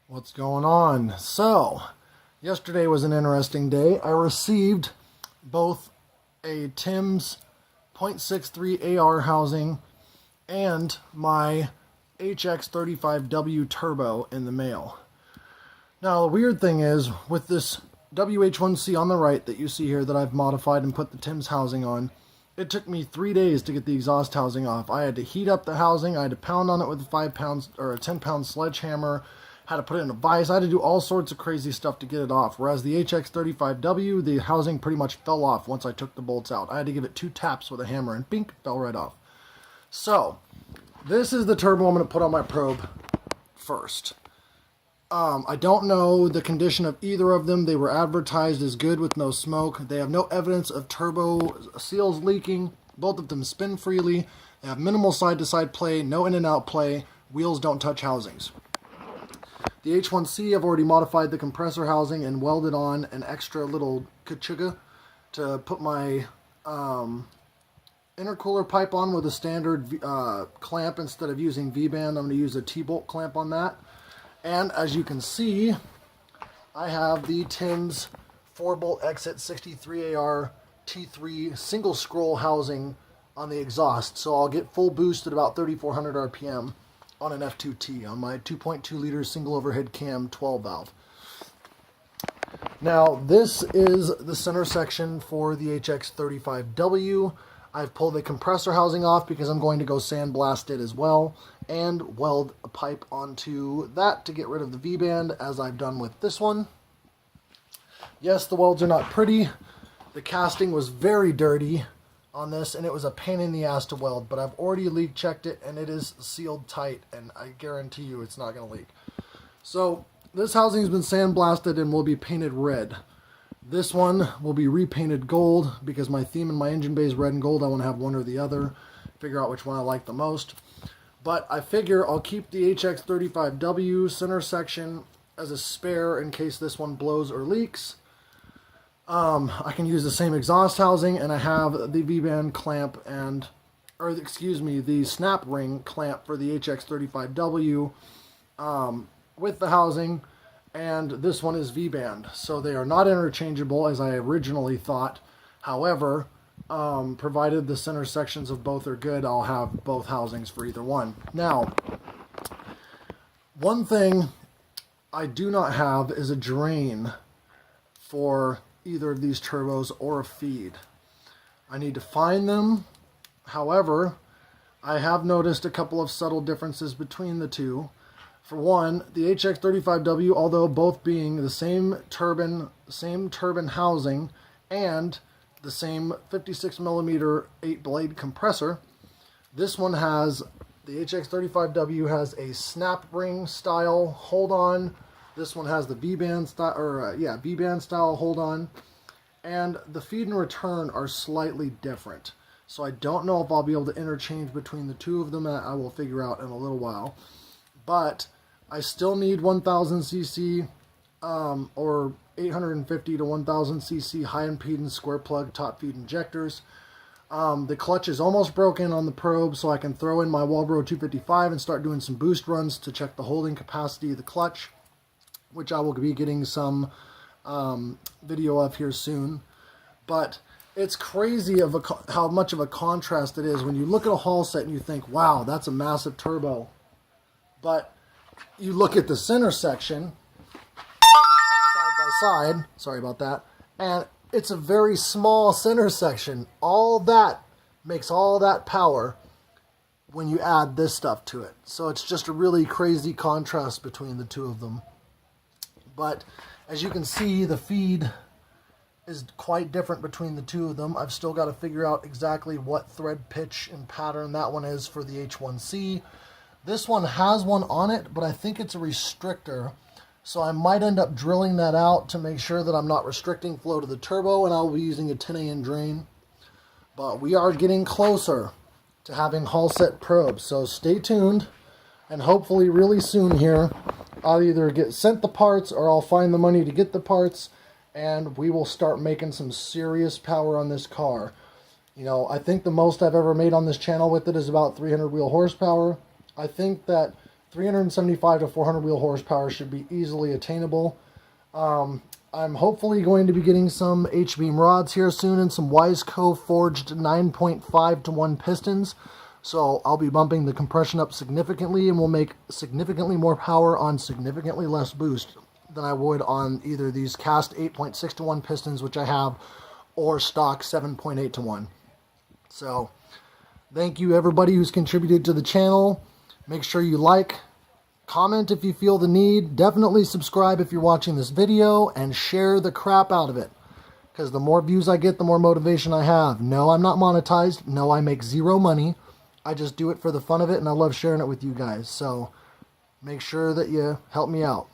What's going on? So, yesterday was an interesting day. I received both a Tim's .63 AR housing and my HX35w Turbo in the mail. Now, the weird thing is, with this WH1C on the right that you see here that I've modified and put the Tim's housing on, it took me 3 days to get the exhaust housing off. I had to heat up the housing, I had to pound on it with a 5-pound or a 10-pound sledgehammer, had to put it in a vise, I had to do all sorts of crazy stuff to get it off. Whereas the HX35w, the housing pretty much fell off once I took the bolts out. I had to give it 2 taps with a hammer and bink, fell right off. So, this is the turbo I'm going to put on my probe first. I don't know the condition of either of them. They were advertised as good with no smoke. They have no evidence of turbo seals leaking. Both of them spin freely. They have minimal side-to-side play, no in-and-out play. Wheels don't touch housings. The H1C, I've already modified the compressor housing and welded on an extra little kachuga to put my intercooler pipe on with a standard clamp instead of using V-band. I'm going to use a T-bolt clamp on that. And as you can see, I have the Tim's 4-bolt exit 63AR T3 single scroll housing on the exhaust. So I'll get full boost at about 3,400 RPM on an F2T on my 2.2 liter single overhead cam 12 valve. Now this is the center section for the HX35w. I've pulled the compressor housing off because I'm going to go sandblast it as well and weld a pipe onto that to get rid of the V-band as I've done with this one. Yes, the welds are not pretty. The casting was very dirty on this and it was a pain in the ass to weld, but I've already leak checked it and it is sealed tight and I guarantee you it's not going to leak. So this housing has been sandblasted and will be painted red. This one will be repainted gold because my theme in my engine bay is red and gold. I want to have one or the other, figure out which one I like the most. But I figure I'll keep the HX35w center section as a spare in case this one blows or leaks. I can use the same exhaust housing, and I have the V-band clamp the snap ring clamp for the HX35w with the housing, and this one is V-band. So they are not interchangeable as I originally thought. However, provided the center sections of both are good, I'll have both housings for either one. Now, one thing I do not have is a drain for either of these turbos or a feed. I need to find them. However, I have noticed a couple of subtle differences between the two. For one, the HX35w, although both being the same turbine housing and the same 56mm 8-blade compressor, this one has, the HX35w has a snap ring style hold on. This one has the V-band style, V-band style hold on, and the feed and return are slightly different. So I don't know if I'll be able to interchange between the two of them. I will figure out in a little while. But I still need 1000 cc or 850 to 1000 cc high impedance square plug top feed injectors. The clutch is almost broken on the probe, so I can throw in my Walbro 255 and start doing some boost runs to check the holding capacity of the clutch, which I will be getting some video of here soon. But it's crazy how much of a contrast it is when you look at a haul set and you think, wow, that's a massive turbo. But you look at the center section, side by side, sorry about that, and it's a very small center section. All that makes all that power when you add this stuff to it. So it's just a really crazy contrast between the two of them. But as you can see, the feed is quite different between the two of them. I've still got to figure out exactly what thread pitch and pattern that one is for the H1C. This one has one on it, but I think it's a restrictor. So I might end up drilling that out to make sure that I'm not restricting flow to the turbo, and I'll be using a 10AN drain. But we are getting closer to having haul set probes, so stay tuned. And hopefully really soon here, I'll either get sent the parts or I'll find the money to get the parts, and we will start making some serious power on this car. You know, I think the most I've ever made on this channel with it is about 300 wheel horsepower. I think that 375 to 400 wheel horsepower should be easily attainable. I'm hopefully going to be getting some H-beam rods here soon and some Wiseco forged 9.5 to 1 pistons. So I'll be bumping the compression up significantly and will make significantly more power on significantly less boost than I would on either these cast 8.6 to 1 pistons, which I have, or stock 7.8 to 1. So thank you everybody who's contributed to the channel. Make sure you like, comment if you feel the need, definitely subscribe if you're watching this video, and share the crap out of it. Because the more views I get, the more motivation I have. No, I'm not monetized. No, I make zero money. I just do it for the fun of it, and I love sharing it with you guys. So make sure that you help me out.